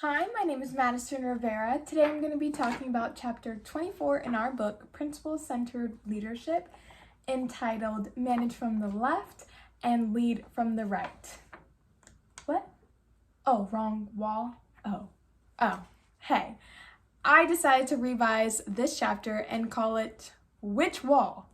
Hi, my name is Madison Rivera. Today I'm going to be talking about chapter 24 in our book, Principle-Centered Leadership, entitled Manage from the Left and Lead from the Right. What? Oh, wrong wall? Oh, hey. I decided to revise this chapter and call it Which Wall? ?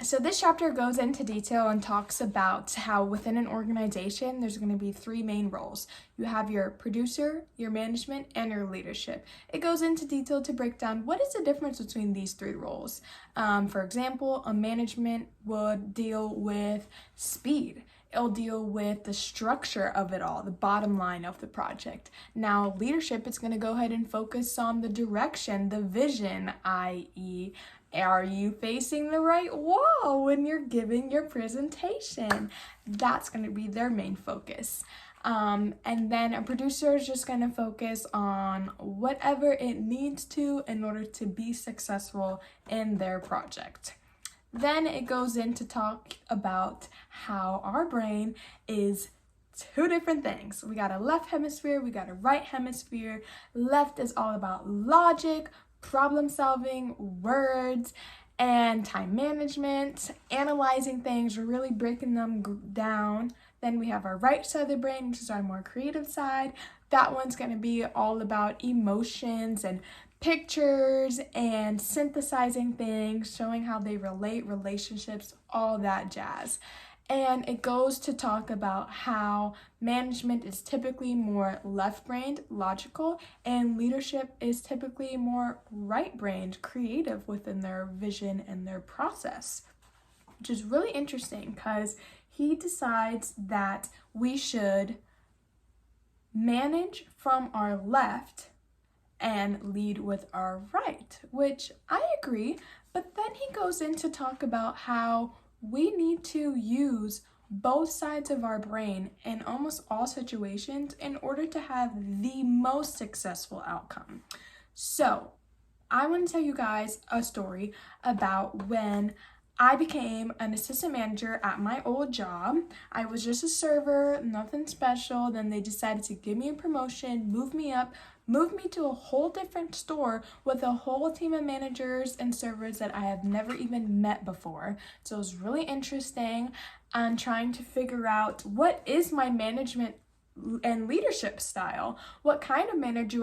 So this chapter goes into detail and talks about how within an organization, there's going to be three main roles. You have your producer, your management, and your leadership. It goes into detail to break down what is the difference between these three roles. For example, a management would deal with speed. It'll deal with the structure of it all, the bottom line of the project. Now, leadership is going to go ahead and focus on the direction, the vision, i.e., are you facing the right wall when you're giving your presentation? That's going to be their main focus. And then a producer is just going to focus on whatever it needs to in order to be successful in their project. Then it goes in to talk about how our brain is two different things. We got a left hemisphere, we got a right hemisphere. Left is all about logic, problem solving, words, and time management, analyzing things, really breaking them down. Then we have our right side of the brain, which is our more creative side. That one's going to be all about emotions and pictures and synthesizing things, showing how they relate, relationships, all that jazz. And it goes to talk about how management is typically more left-brained, logical, and leadership is typically more right-brained, creative within their vision and their process, which is really interesting because he decides that we should manage from our left and lead with our right, which I agree, but then he goes in to talk about how we need to use both sides of our brain in almost all situations in order to have the most successful outcome. So I want to tell you guys a story about when I became an assistant manager at my old job. I was just a server, nothing special. Then they decided to give me a promotion, move me up, moved me to a whole different store with a whole team of managers and servers that I have never even met before. So it was really interesting and trying to figure out what is my management and leadership style. What kind of manager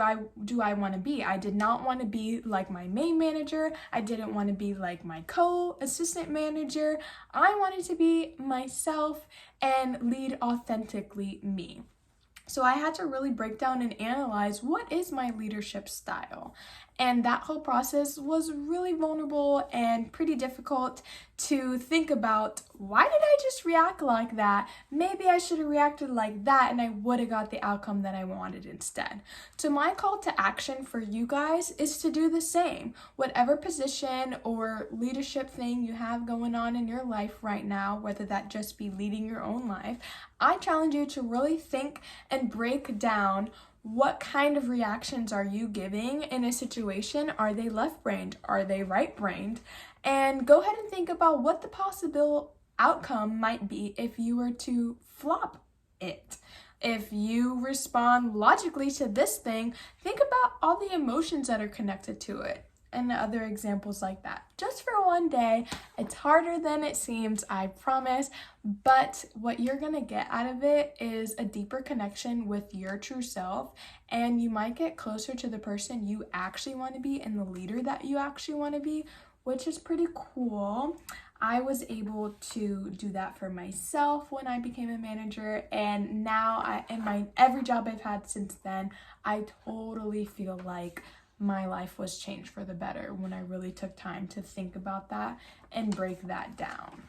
do I want to be? I did not want to be like my main manager. I didn't want to be like my co-assistant manager. I wanted to be myself and lead authentically me. So I had to really break down and analyze what is my leadership style. And that whole process was really vulnerable and pretty difficult to think about. Why did I just react like that? Maybe I should have reacted like that and I would have got the outcome that I wanted instead. So my call to action for you guys is to do the same. Whatever position or leadership thing you have going on in your life right now, whether that just be leading your own life, I challenge you to really think and break down what kind of reactions are you giving in a situation. Are they left-brained? Are they right-brained? And go ahead and think about what the possible outcome might be if you were to flop it. If you respond logically to this thing, think about all the emotions that are connected to it. And other examples like that. Just for one day. It's harder than it seems, I promise, but what you're gonna get out of it is a deeper connection with your true self, and you might get closer to the person you actually want to be and the leader that you actually want to be, which is pretty cool. I was able to do that for myself when I became a manager, and now in my every job I've had since then, I totally feel like my life was changed for the better when I really took time to think about that and break that down.